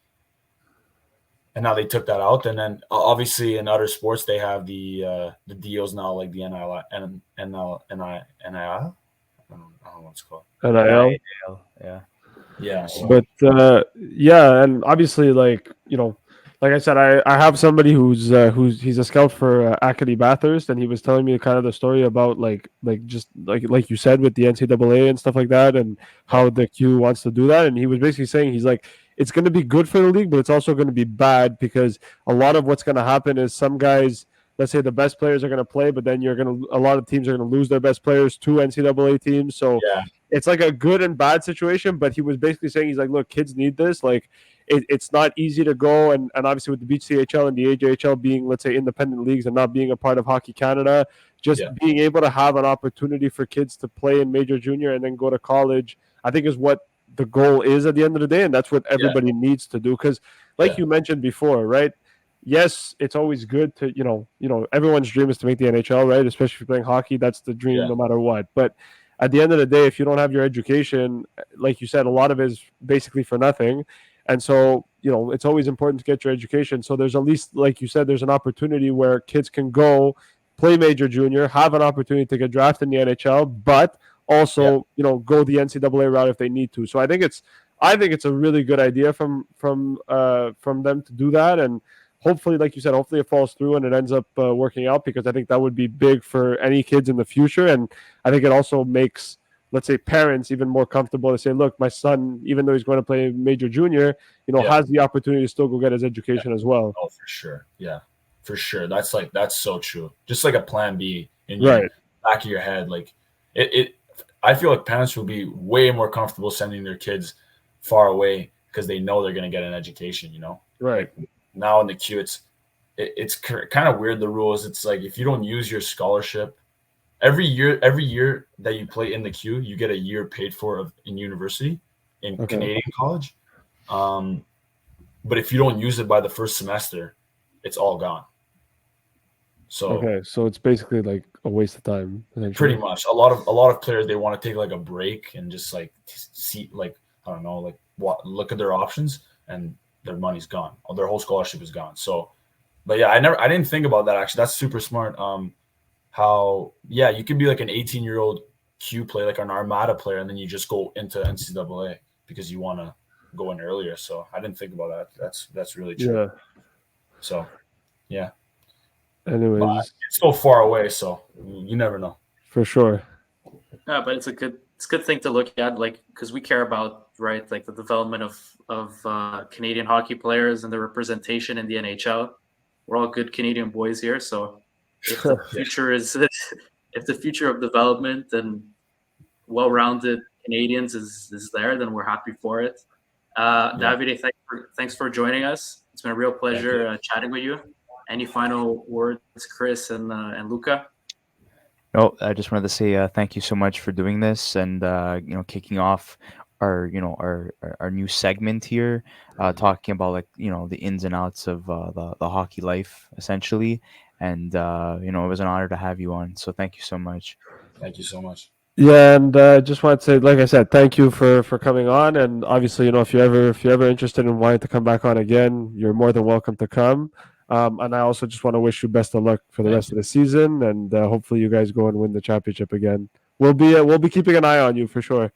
and now they took that out. And then obviously in other sports, they have the deals now, like the NIL. I don't know what it's called. NIL. Yeah. Yeah. So. But yeah, and obviously, like, like I said, I have somebody who's he's a scout for Acadie Bathurst, and he was telling me kind of the story about just like you said with the NCAA and stuff like that, and how the Q wants to do that. And he was basically saying he's like, it's going to be good for the league, but it's also going to be bad because a lot of what's going to happen is some guys, let's say the best players are going to play, but then a lot of teams are going to lose their best players to NCAA teams. So Yeah. it's like a good and bad situation. But he was basically saying, he's like, look, kids need this. Like, it's not easy to go, and obviously with the BCHL and the AJHL being, let's say, independent leagues and not being a part of Hockey Canada, just being able to have an opportunity for kids to play in major junior and then go to college, I think is what the goal is at the end of the day, and that's what everybody needs to do. Because, like you mentioned before, right? Yes, it's always good to everyone's dream is to make the NHL, right? Especially if you're playing hockey, that's the dream no matter what. But at the end of the day, if you don't have your education, like you said, a lot of it is basically for nothing. And so, it's always important to get your education. So there's at least, like you said, there's an opportunity where kids can go play major junior, have an opportunity to get drafted in the NHL, but also, go the NCAA route if they need to. So I think it's a really good idea from them to do that. And hopefully, like you said, hopefully it falls through and it ends up working out, because I think that would be big for any kids in the future. And I think it also makes, let's say, parents even more comfortable to say, look, my son, even though he's going to play major junior, has the opportunity to still go get his education as well. Oh, for sure. Yeah, for sure. That's so true. Just like a plan B in your back of your head. Like I feel like parents will be way more comfortable sending their kids far away because they know they're going to get an education, Right. Like, now in the Q, it's kind of weird, the rules. It's like, if you don't use your scholarship, every year that you play in the Q, you get a year paid for in university in Canadian college. But if you don't use it by the first semester, it's all gone. So so it's basically like a waste of time. Pretty much. A lot of players, they want to take like a break and just like see, like, I don't know, like look at their options, and their money's gone. Their whole scholarship is gone. So, but yeah, I didn't think about that actually. That's super smart. How you could be like an 18-year-old Q player, like an Armada player, and then you just go into NCAA because you want to go in earlier. So I didn't think about that. That's really true. Yeah. So, yeah. Anyways, but it's so far away, so you never know. For sure. Yeah, but it's a good thing to look at, like, because we care about, right, like the development of Canadian hockey players and the representation in the NHL. We're all good Canadian boys here, so if the future if the future of development and well-rounded Canadians is there, then we're happy for it. Davide, thanks for joining us. It's been a real pleasure chatting with you. Any final words, Chris and Luca? No, I just wanted to say thank you so much for doing this and kicking off our our new segment here, talking about, like, the ins and outs of the hockey life essentially. And it was an honor to have you on. So thank you so much. Thank you so much. Yeah, and just want to say, like I said, thank you for coming on. And obviously, if you're ever interested in wanting to come back on again, you're more than welcome to come. And I also just want to wish you best of luck for the rest of the season, and hopefully you guys go and win the championship again. We'll be keeping an eye on you for sure.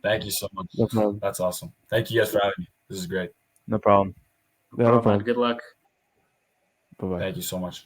Thank you so much. No problem. That's awesome. Thank you guys for having me. This is great. No problem. No problem. Good luck. Bye-bye. Thank you so much.